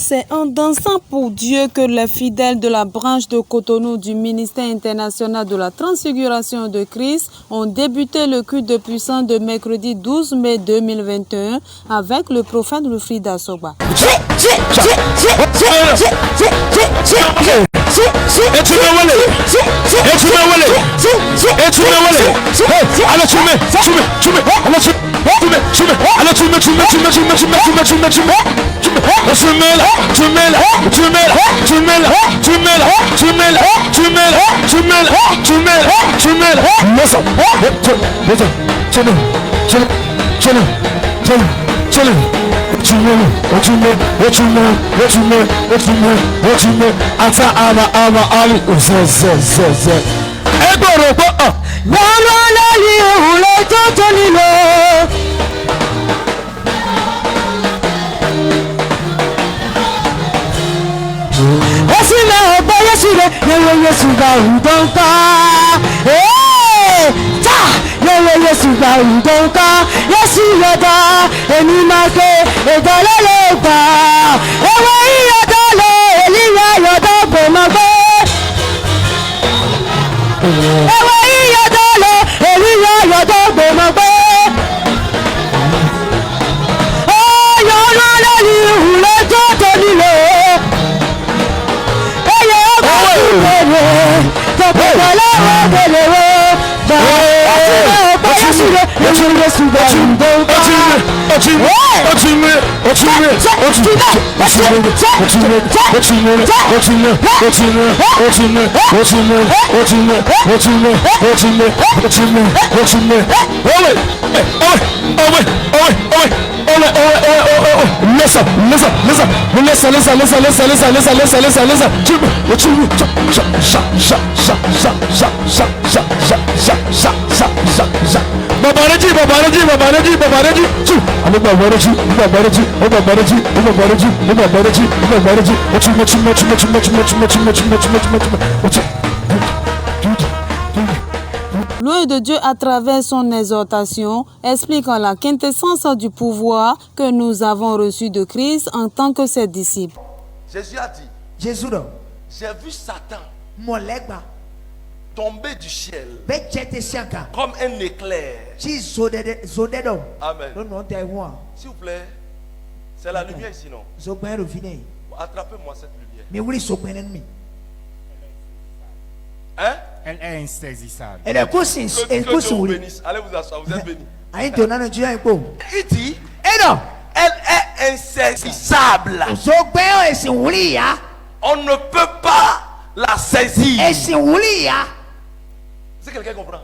C'est en dansant pour Dieu que les fidèles de la branche de Cotonou du ministère international de la transfiguration de Christ ont débuté le culte de puissance de mercredi 12 mai 2021 avec le prophète Wilfried Asoba. L'œil de Dieu à travers son exhortation expliquant la quintessence du pouvoir que nous avons reçu de Christ en tant que ses disciples. Jésus a dit, j'ai vu Satan tomber du ciel comme un éclair. Amen. S'il vous plaît, c'est la lumière ici, non? Attrapez-moi cette lumière. Hein? Elle est insaisissable. Que Dieu vous bénisse. Allez vous asseoir, vous êtes bénis. Il dit, elle est insaisissable. On ne peut pas la saisir. Est-ce que quelqu'un comprend?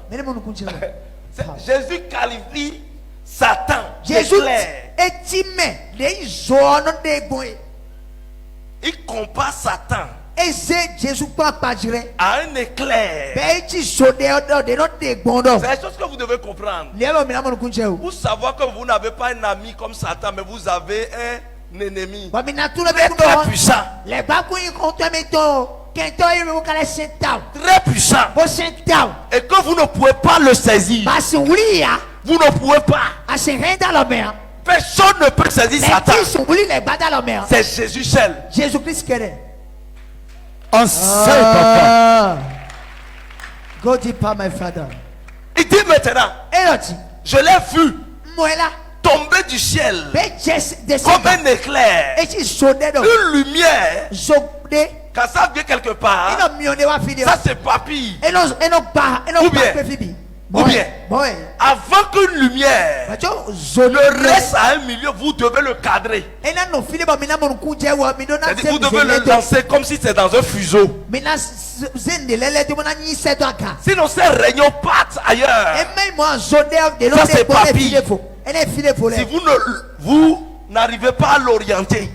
Jésus qualifie Satan. Il compare Satan à un éclair. C'est la chose que vous devez comprendre. Vous savez que vous n'avez pas un ami comme Satan, mais vous avez un ennemi très puissant. Très puissant. Et que vous ne pouvez pas le saisir. Vous ne pouvez pas. Personne ne peut saisir Satan. C'est Jésus seul. On sait, papa. Go deeper, my father. Il dit maintenant, je l'ai vu tomber du ciel comme un éclair, une lumière. Quand ça vient quelque part, ça c'est papy. Ou bien, avant qu'une lumière ne reste à un milieu, vous devez le cadrer. Vous devez le lancer comme si c'était dans un fuseau. Sinon ces rayons partent ailleurs. Ça c'est papy. Si vous n'arrivez pas à l'orienter.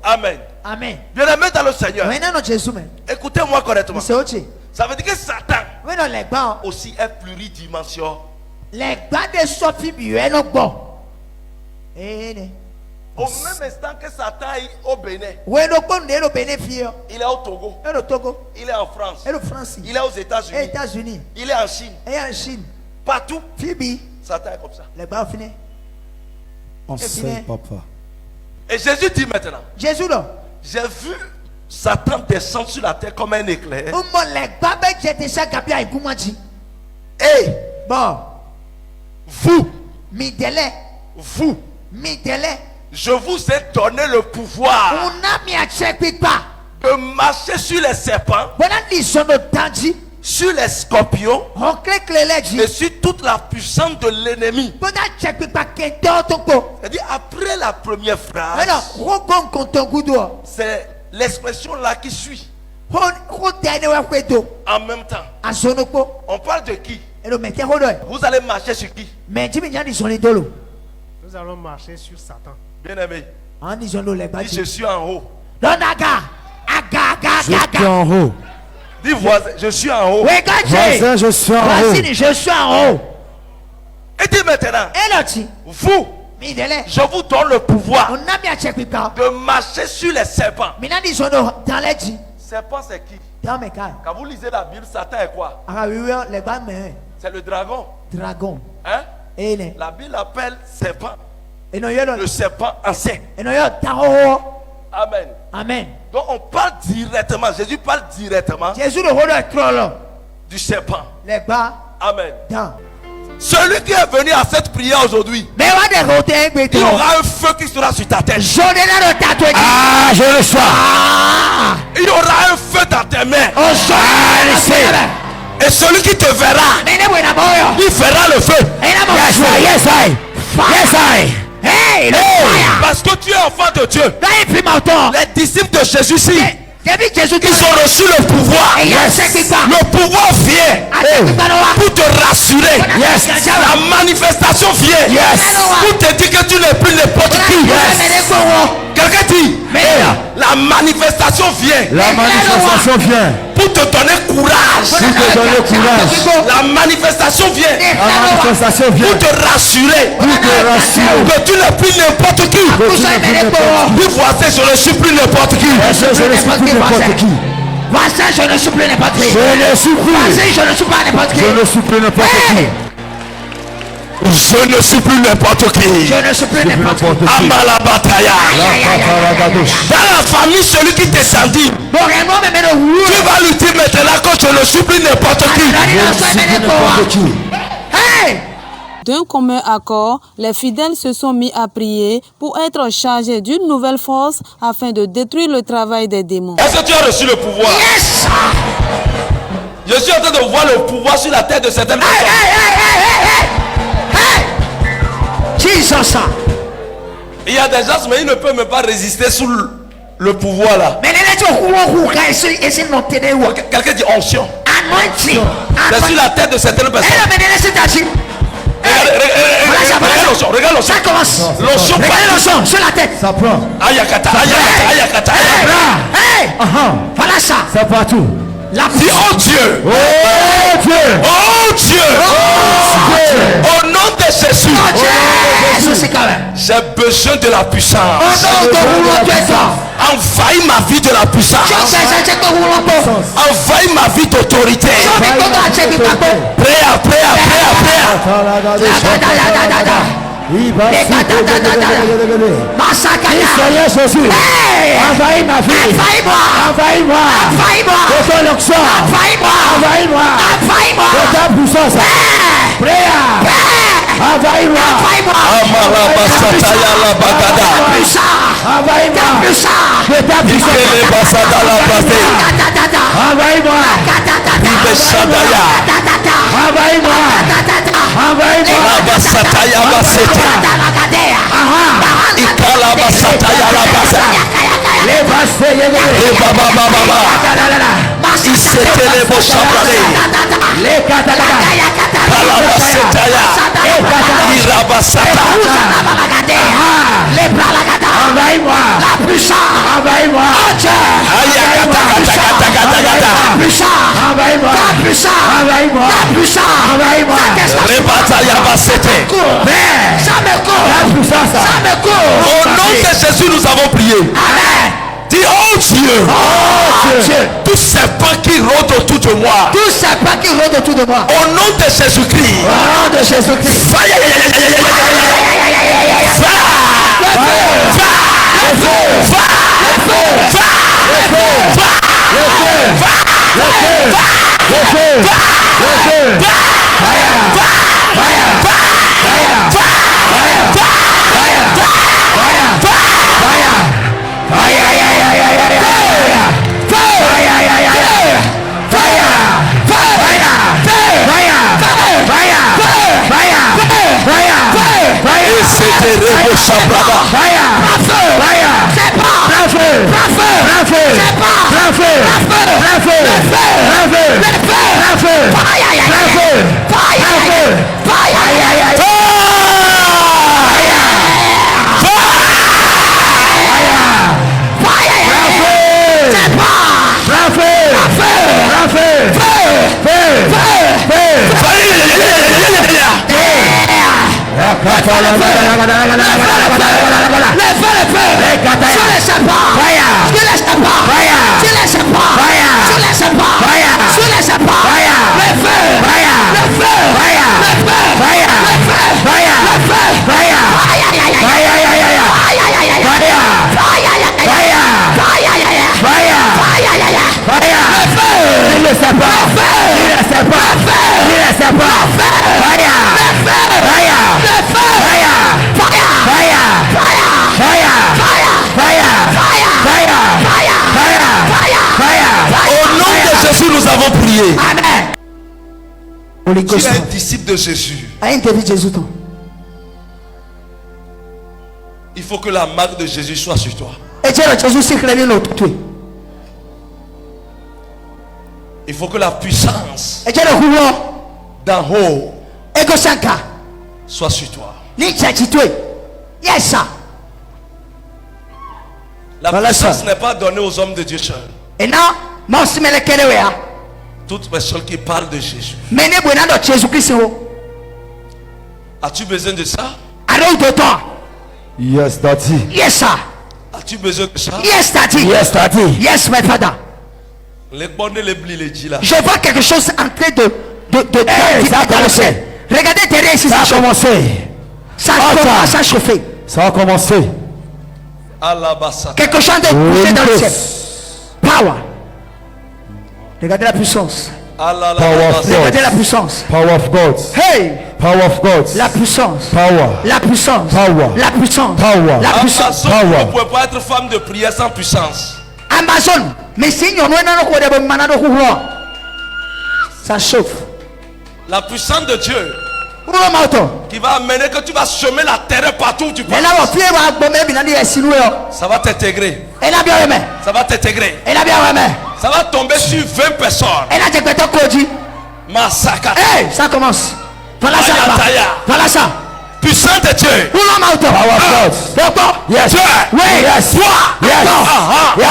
Amen. Amen. Bien-aimé dans le Seigneur, écoutez-moi correctement. Ça veut dire que Satan aussi est pluridimension. Au même instant que Satan est au Bénin, il est au Togo, il est en France, il est aux États-Unis, il est en Chine, partout, Satan est comme ça. On sait, papa. Et Jésus dit maintenant, Jésus là. j'ai vu Satan descendre sur la terre comme un éclair. Et Bon. vous, Vous. je vous ai donné le pouvoir de marcher sur les serpents, sur les scorpions et sur toute la puissance de l'ennemi. C'est-à-dire, après la première phrase, c'est l'expression là qui suit. En même temps, on parle de qui? Vous allez marcher sur qui? Nous allons marcher sur Satan. Bien aimé, dis Je je suis en haut. suis en haut. Dis voisin, je suis en haut. Voisin, je suis en haut. Je suis en haut. Et dis maintenant, vous, je vous donne le pouvoir de marcher sur les serpents. Serpent, c'est qui? Quand vous lisez la Bible, Satan est quoi? C'est le dragon. Dragon. Hein? Et La Bible appelle serpent le le serpent ancien. Amen. Amen. Donc on parle directement, Jésus parle directement Jésus le rôle du serpent. les bas Amen. dans. Celui qui est venu à cette prière aujourd'hui, Mais on a des il y aura un feu qui sera sur ta tête. Ah, je le sens. Il y aura un feu dans tes mains. Oh, Et celui qui te verra, il fera le feu. Yes, I. Yes, I. Hey, Parce que tu es enfant de Dieu. Les disciples de Jésus-ci, ils ont reçu le pouvoir. Le pouvoir vient pour te rassurer. La manifestation vient pour te dire que tu n'es plus n'importe qui. Quelqu'un dit, la manifestation vient. La manifestation vient. Pour te donner courage. Pour te donner courage. La manifestation vient. La manifestation vient. Pour te rassurer. Pour te rassurer. Que tu n'es plus n'importe qui. Dis voisin, je ne suis plus n'importe qui. Je ne suis plus n'importe qui. Je ne suis plus n'importe qui. Je ne suis plus. Je ne suis pas n'importe qui. Je ne suis plus n'importe qui. Je ne suis plus n'importe qui. Je ne suis plus n'importe qui. Amalabataya. Dans la famille, celui qui descendit, tu vas lui dire maintenant que je ne suis plus n'importe qui. Je ne suis plus n'importe qui. Hey! D'un commun accord, les fidèles se sont mis à prier pour être chargés d'une nouvelle force afin de détruire le travail des démons. Est-ce que tu as reçu le pouvoir? Yes! Je suis en train de voir le pouvoir sur la tête de certaines personnes. Jesus. Il y a des gens, mais ils ne peuvent même pas résister sous le pouvoir là. Quelqu'un dit onction. C'est sur la tête de certaines personnes. Regarde l'onction. Ça commence. L'onction sur la tête. Ça prend. Ayakata. Hey! Voilà ça. Ça partout. Dis oh Dieu. Oh Dieu. Oh Dieu. Au nom de Jésus. J'ai besoin de la puissance. Envahis ma vie de la puissance. Envahis ma vie d'autorité. Prêt. Seigneur Jésus, envahis ma vie. Envahis-moi. De ton onction. Envahis-moi. De ta puissance. Envahis-moi. Amalabasataya la bagada. Envahis-moi. De ta puissance. Ikele basada la base. Envahis-moi. Ibesadaya. Envahis-moi. Envahis-moi. Abasataya basete. Ikala basataya la base. Les basses. Et baba. Isetele bosabrale. Les catalagas. Kalabasataya. Irabasata. Envahis-moi. La puissance. Envahis-moi. Ayakata. Envahis-moi. Envahis-moi. Envahis-moi. Rebataya basete. Ça me court. La puissance. Au nom de Jésus, nous avons prié. Amen. Dis oh Dieu. Tout serpent qui rôde autour de moi. Tout ça pas qui rôde autour de moi. Au nom de Jésus-Christ. Au nom de Jésus-Christ. Va. Nous avons prié. Amen. Tu es un disciple de Jésus. Il faut que la marque de Jésus soit sur toi. Il faut que la puissance d'en haut soit sur toi. La puissance n'est pas donnée aux hommes de Dieu seuls. Toute personne qui parle de Jésus. As-tu besoin de ça? Yes, Daddy. Yes, sir. As-tu besoin de ça? Yes, Daddy. Yes, Daddy. Yes, my father. Je vois quelque chose en train de ça a commencé. Regardez derrière ici. Ça a commencé. Ça commence à chauffer. Ça a commencé. Quelque chose de poussé dans le ciel. Power. Regardez la puissance. Regardez la puissance. Power of God. Hey. Power of God. La puissance. Power. La puissance. Power. La puissance. Power. La puissance. Vous ne pouvez pas être femme de prière sans puissance. Amazon. Mais si nous ça chauffe. La puissance de Dieu qui va amener que tu vas semer la terre partout où tu passes. Ça va t'intégrer. Ça va t'intégrer. Ça va tomber sur 20 personnes. Massacre. Hey, ça commence. Voilà ça. Voilà ça. Puissant de Dieu. Power of God. Yes. Oui. Yes. Yes. Yes.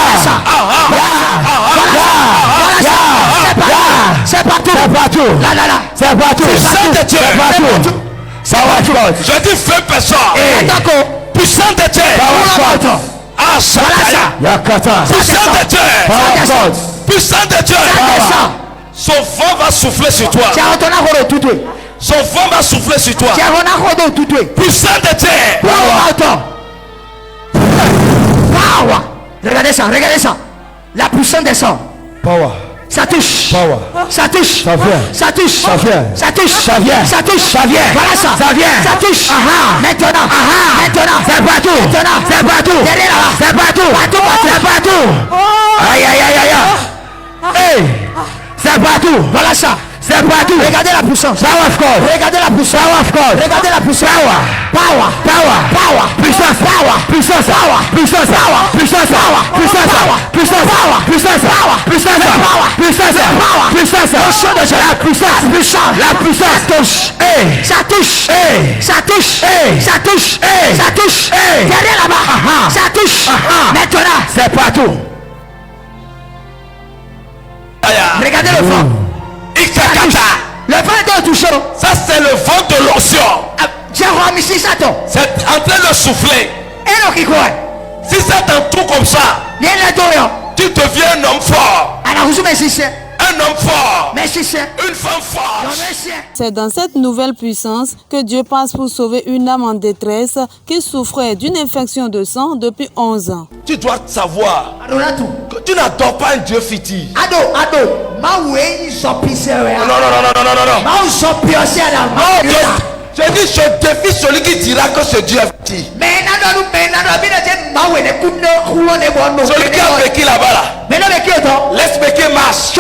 C'est partout. C'est partout. Là. C'est partout. Puissant de Dieu. C'est partout. Power of God. Je dis 20 personnes. Puissant de Dieu. Power of God. Ah, ça. Yakata. Puissant de Dieu. Power of God. Puissant de Dieu. Son vent va souffler sur toi. Son vent va souffler sur toi. Puissant de Dieu. Power. Regardez ça. La puissance descend. Power. Ça touche. Power. Ça touche. Ça vient. Ça touche. Ça vient. Ça touche. Ça vient. Ça touche. Ça vient. Voilà ça. Ça vient. Ça touche. Maintenant. Maintenant. C'est partout. Maintenant. C'est partout. Derrière là. C'est partout. C'est partout. Aïe. Hey. C'est partout. Voilà ça. C'est partout. Regardez la puissance. Power of God. Regardez la puissance. Power of God. Regardez la puissance. Power. Puissance. Puissance. Puissance. Puissance. La puissance touche. Ça touche. Ça touche. Hey. Ça touche. Hey. Ça touche. Hey. Derrière là-bas. Ça touche. Maintenant. C'est partout. Regardez le vent. Le vent est touché. Ça c'est le vent de l'onction. C'est en train de souffler. Si ça t'entoure comme ça, tu deviens un homme fort. Un homme fort. Une femme forte. C'est dans cette nouvelle puissance que Dieu passe pour sauver une âme en détresse qui souffrait d'une infection de sang depuis 11 ans. Tu dois savoir que tu n'adores pas un Dieu fictif. Non. Je dis, je défie celui qui dira que ce Dieu est fictif. Celui qui a vécu là-bas là. Laisse Béki marche.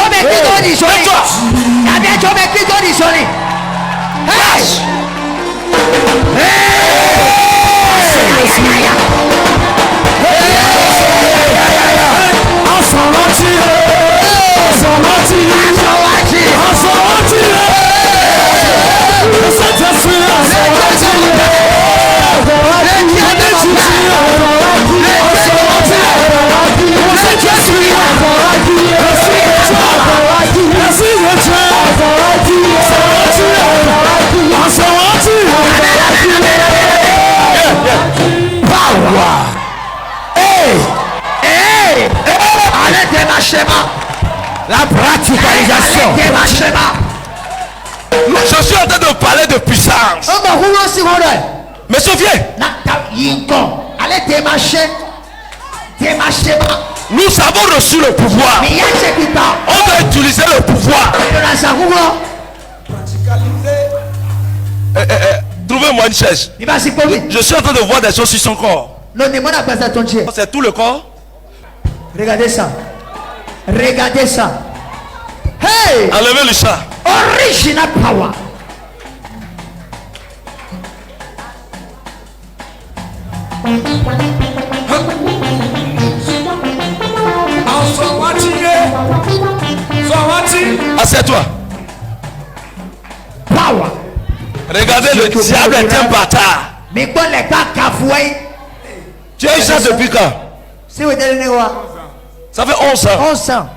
La praticalisation. Je suis en train de parler de puissance. Mais Sophie, nous avons reçu le pouvoir. On doit utiliser le pouvoir. Trouvez-moi une chaise. Je suis en train de voir des choses sur son corps. C'est tout le corps. Regardez ça. Regardez ça. Hey! Enlevez le chat. Original power. Assieds-toi. Power. Regardez, le diable est un bâtard. Mais quand les gars cafouillent. Tu es ça depuis quand? Si vous êtes le Ça fait 11 ans. 11 ans.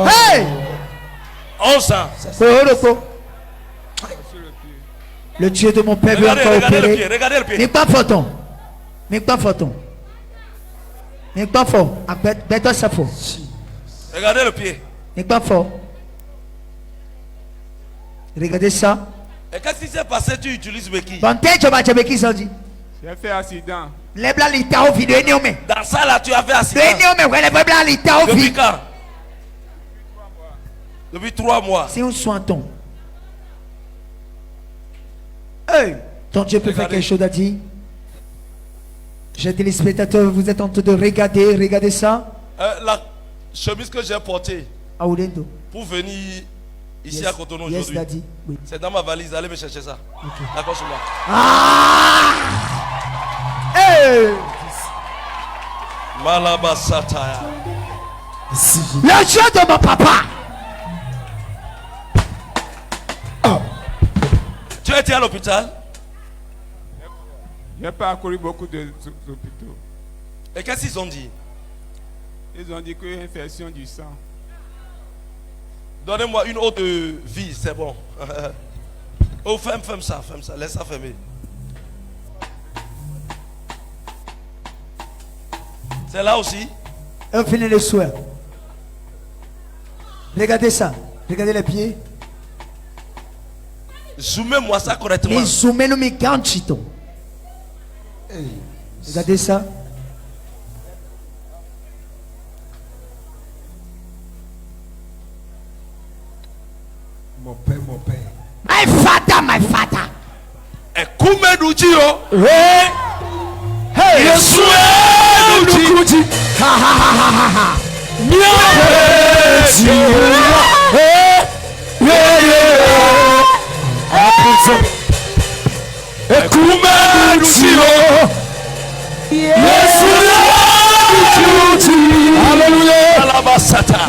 Hey! 11 ans. Le Dieu de mon père veut encore opérer. Regardez le pied. Mais pas photon. Mais pas photon. Mais pas fort. Bête-toi ça fort. Regardez le pied. Mais pas fort. Regardez ça. Et qu'est-ce qui s'est passé? Tu utilises Béki. Bon, t'es Béki, ça dit. J'ai fait accident. Les blancs, les taos, vidéo, énorme. Dans ça là, tu as fait accident. Énorme, les blancs, les taos, Depuis vidéo. quand? Depuis 3 mois. C'est un sointon. Hey! Ton Dieu peut faire quelque chose à dire. Chers téléspectateurs, vous êtes en train de regarder. Regardez ça. La chemise que j'ai portée Aulendo. pour venir ici à Cotonou Yes, aujourd'hui. daddy. Oui. C'est dans ma valise. Allez me chercher ça. Okay. D'accord, sur moi. Ah! Hey! Malabasataya. Le Dieu de mon papa. Tu as été à l'hôpital? J'ai parcouru beaucoup d'hôpitaux. Et qu'est-ce qu'ils ont dit? Ils ont dit que une infection du sang. Donnez-moi une autre vie, c'est bon. Oh, ferme ça, laisse ça fermer. C'est là aussi. On finit le soir. Regardez ça. Regardez les pieds. Zoomez-moi ça correctement. Et zoomez-le, mais quand chito. Regardez ça. Mon père, mon père. My father. Et Koumedouti, oh. Hey! Hey! Yesué. Ha ha ha ha ha ha. Alléluia. Alabasata.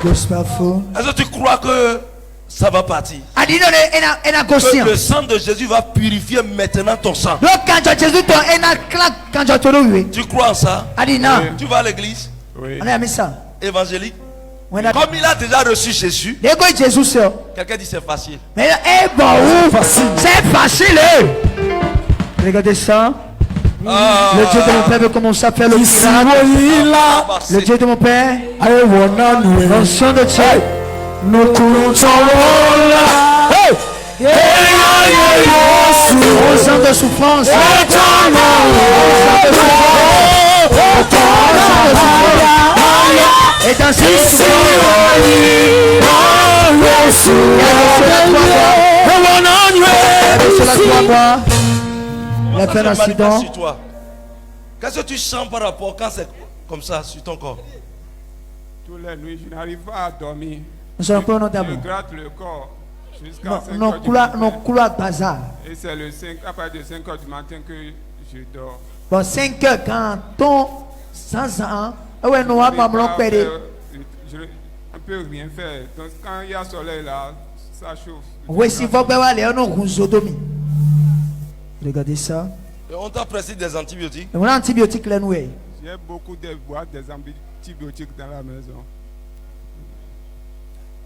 Est-ce que tu crois que ça va partir? Que le sang de Jésus va purifier maintenant ton sang. Tu crois en ça? Tu vas à l'église? Oui. Évangélique? Comme il a déjà reçu Jésus, quelqu'un dit c'est facile. C'est facile. Regardez ça. Le Dieu de mon père veut commencer à faire le miracle. Le Dieu de mon père, au son de Dieu, nous courons au sang de souffrance, et dans cette souffrance, il a fait un accident. Qu'est-ce que tu sens par rapport quand c'est comme ça sur ton corps? Toutes les nuits, je n'arrive pas à dormir. Je gratte le corps jusqu'à 5 non, heures du matin. bazar. Et c'est à partir de 5 heures du matin que je dors. Bon, 5 heures quand on sans ans, ouais, nous avons On peut rien faire. Donc quand il y a soleil là, ça chauffe. Oui, si vous pouvez aller, on regardez ça. Et on t'a prescrit des antibiotiques. On a antibiotiques là, nous. J'ai beaucoup de boîtes des antibiotiques dans la maison.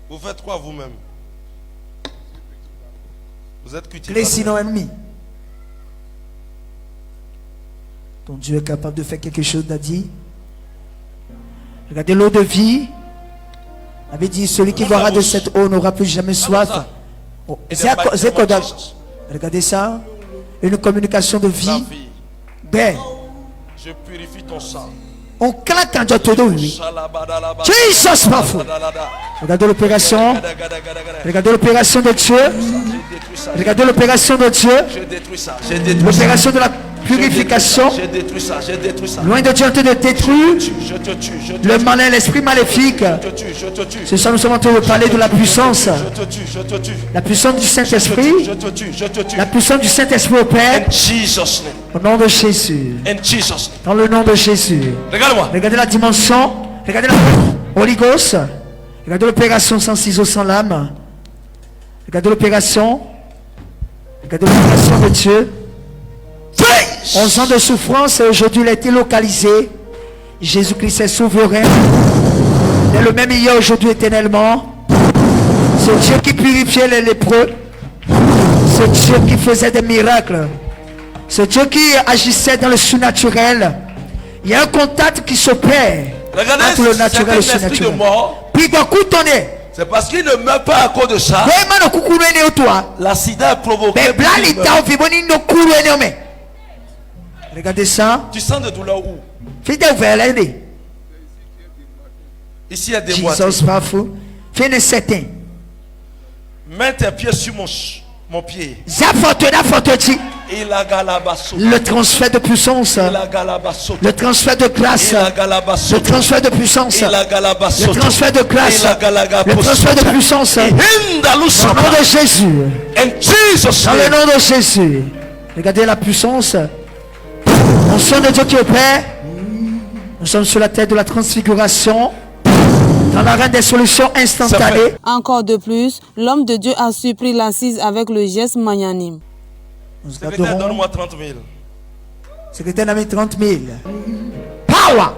Vous faites quoi vous-même? Vous êtes cultivé. Les sinon ennemis. Ton Dieu est capable de faire quelque chose, d'Adi. Regardez l'eau de vie. Il avait dit celui qui boira de cette eau n'aura plus jamais soif. Oh, regardez ça. Une communication de vie. Ben. Je purifie ton sang. On claque un joto de lui. Jesus, ma foi. Regardez l'opération. Regardez l'opération de Dieu. Regardez l'opération de Dieu. L'opération de la purification. Loin de Dieu en train de détruire le malin, l'esprit maléfique. C'est ça, nous sommes en train de parler de la puissance. La puissance du Saint-Esprit. La puissance du Saint-Esprit au Père. Au nom de Jésus. Dans le nom de Jésus. Regarde-moi. Regardez la dimension. Regardez la Holy Ghost. Regardez l'opération sans ciseaux, sans lame. Regardez l'opération. Regardez l'opération de Dieu. 11 ans de souffrance et aujourd'hui il a été localisé. Jésus-Christ est souverain. Il est le même hier, aujourd'hui, éternellement. C'est Dieu qui purifiait les lépreux. C'est Dieu qui faisait des miracles. C'est Dieu qui agissait dans le surnaturel. Il y a un contact qui s'opère entre le naturel et le surnaturel. Puis d'un coup tonné. C'est parce qu'il ne meurt pas à cause de ça. L'accident est provoqué. Regardez ça. Tu sens de douleur où? Ici, il y a des boîtes. Mets tes pieds sur mon pied. Le transfert de puissance. Le transfert de grâce. Le transfert de puissance. Le transfert de grâce. Le transfert de puissance. Au nom de Jésus. Dans le nom de Jésus. Regardez la puissance. On sent de Dieu qui opère. Nous sommes sur la tête de la transfiguration. Dans la reine des solutions instantanées. Encore de plus, l'homme de Dieu a surpris l'assise avec le geste magnanime. Secrétaire, donne-moi 30 000. Secrétaire n'a mis 30 000. Power.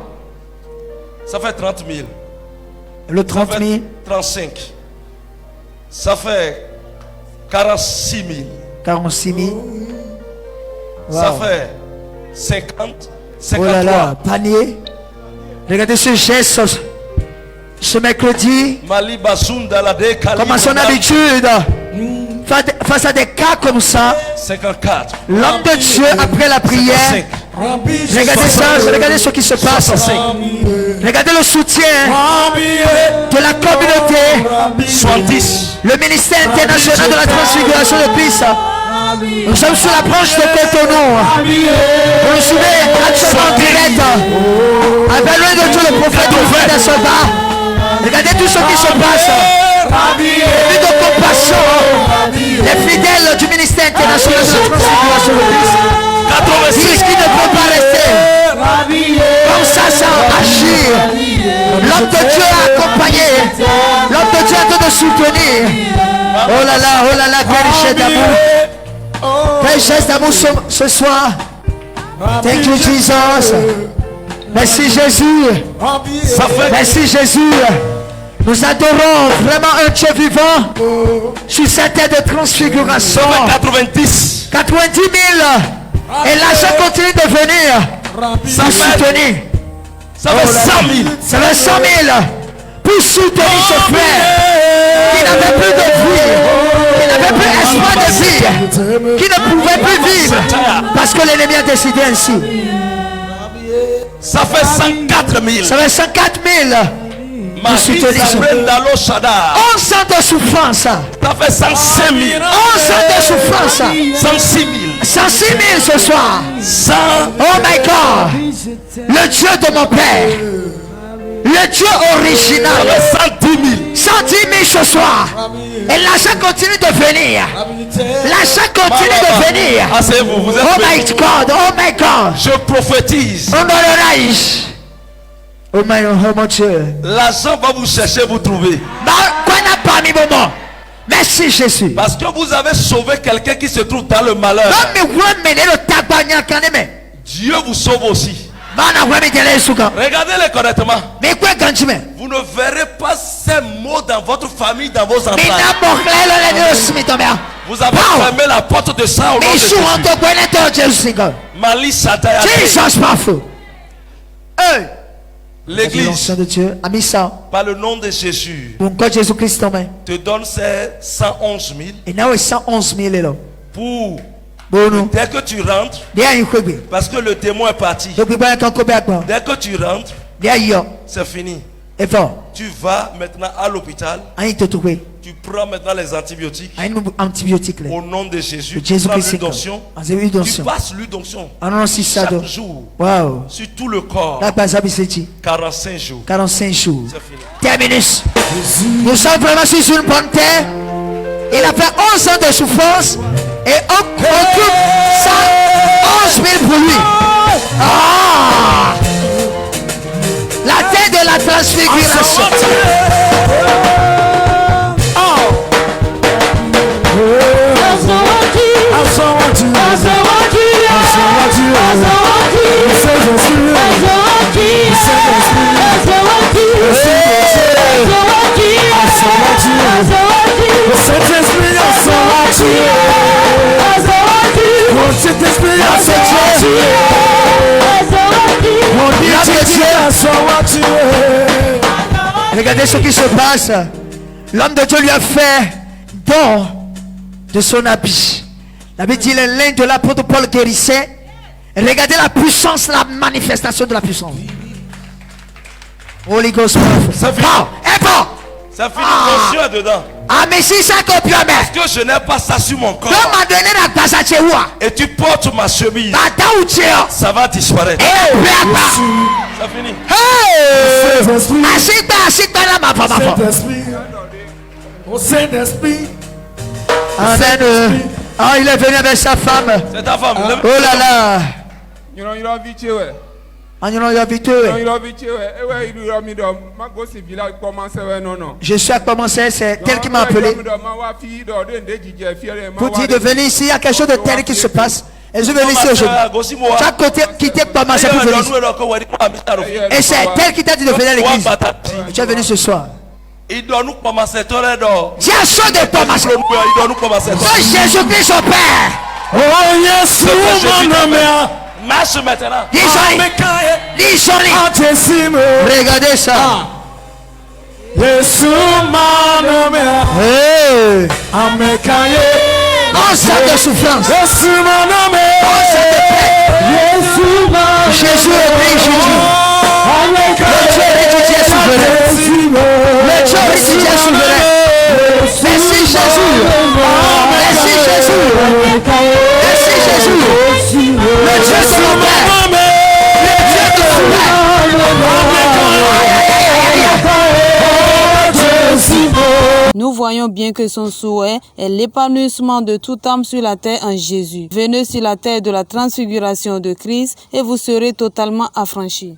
Ça fait 30 000. Le 30 000. 35. Ça fait 46 000. 46 000. Wow. Ça fait 50. 53. Oh là là, panier. Regardez ce geste. Ce mercredi, comme à son habitude, face à des cas comme ça, 54. L'homme de Dieu après la prière, regardez ça, regardez ce qui se passe. Regardez le soutien de la communauté. 70. Le ministère international de la transfiguration de Christ. Nous sommes sur la branche de Cotonou. Vous nous suivez actuellement en direct. Avec l'un de Dieu, le prophète de Soba. Regardez tout ce qui se passe. Plus de compassion. Les fidèles du ministère international de la transfiguration de Christ disent qu'ils ne peuvent pas rester comme ça sans agir. L'homme de Dieu a accompagné Dieu est en train de soutenir. Oh là là, quel geste d'amour. Quel geste d'amour ce soir. Thank you, Jesus. Merci, Jésus. Merci, Jésus. Nous adorons vraiment un Dieu vivant sur cette terre de transfiguration. 90. 90 000. Et l'argent continue de venir pour soutenir. Ça fait 100 000. Ça fait 100 000 pour soutenir ce frère qui n'avait plus de vie, qui n'avait plus espoir de vie, qui ne pouvait plus vivre parce que l'ennemi a décidé ainsi. Ça fait 104 000. Ça fait 104 000 pour soutenir ce frère. 11 ans de souffrance. Ça fait 105 000. 11 ans de souffrance. 106 000. 106 000 ce soir. 100. Oh my God. Le Dieu de mon Père. Le Dieu original. 110 000. 110 000 ce soir. Et l'argent continue de venir. L'argent continue de venir. Asseyez-vous, vous êtes Oh my God. Oh my God. Je prophétise. Oh mon Dieu. L'argent va vous chercher, vous trouver. Merci Jésus. Parce que vous avez sauvé quelqu'un qui se trouve dans le malheur. Dieu vous sauve aussi. Regardez-les correctement. Vous ne verrez pas ces mots dans votre famille, dans vos enfants. Vous avez fermé la porte de ça au nom de Jésus. Mali Sataya. L'église, de Dieu a mis ça par le nom de Jésus, te donne ces 111 000 et now 111 000 pour dès que tu rentres, parce que le démon est parti. Dès que tu rentres, c'est fini. Tu vas maintenant à l'hôpital. Tu prends maintenant les antibiotiques. Au nom de Jésus. Tu prends l'udonction. Tu passes l'udonction chaque jour. Wow. Sur tout le corps. 45 jours. 45 jours. C'est fini. Terminus. Nous sommes vraiment sur une bonne terre. Il a fait 11 ans de souffrance. Et on coupe 111 000 pour lui. Ah! La terre de la transfiguration. Regardez ce qui se passe. L'homme de Dieu lui a fait don de son habit. L'habit dit le lin de l'apôtre Paul guérissait. Regardez la puissance, la manifestation de la puissance. Holy Ghost. Ça finit. Ça finit dedans. Parce que je n'ai pas ça sur mon corps. Et tu portes ma chemise. Ça va disparaître. Ça finit. Amen. Ah, il est venu avec sa femme. C'est ta femme. Oh là là. Je suis à commencer, c'est tel qui m'a appelé. Pour dire de venir ici, il y a quelque chose de tel qui se passe. Et je vais venir ici aujourd'hui. Chaque côté quitter commencer pour venir ici. Et c'est tel qui t'a dit de venir à l'église. Tu es venu ce soir. Il doit nous commencer. Dis à ceux de commencer. Il doit nous commencer. Jésus-Christ son Père. Oh yes, marche maintenant. Regardez ça. Yesu manome. Hey. Amekaye. Ensemble de souffrance. Yesu manome. Jésus est pris, Jésus. Le Dieu est souverain. Le Dieu est souverain. Merci Jésus. Merci Jésus. Merci Jésus. Le Dieu est souverain. Le Dieu est souverain. Nous voyons bien que son souhait est l'épanouissement de toute âme sur la terre en Jésus. Venez sur la terre de la transfiguration de Christ et vous serez totalement affranchis.